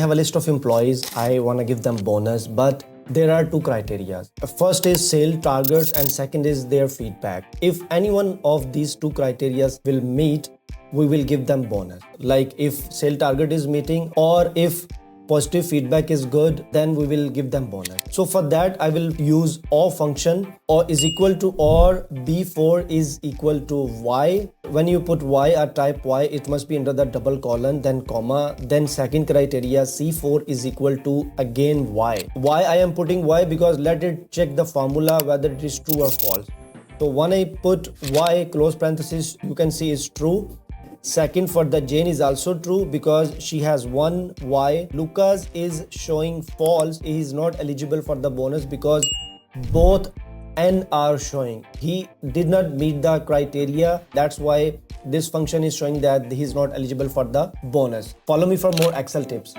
have a list of employees. I want to give them bonus, but there are two criteria. First is sale targets and second is their feedback. If any one of these two criteria will meet, we will give them bonus. Like if sale target is meeting or if positive feedback is good, then we will give them bonus. So for that, I will use or function, or is equal to or b4 is equal to y. When you put y or type y, it must be under the double colon, then comma, then second criteria c4 is equal to again y. Why I am putting y? Because let it check the formula whether it is true or false. So when I put y close parenthesis, you can see is true. Second, for the Jane is also true because she has one y. Lucas is showing false. He is not eligible for the bonus because both n are showing. He did not meet the criteria. That's why this function is showing that he is not eligible for the bonus. Follow me for more Excel tips.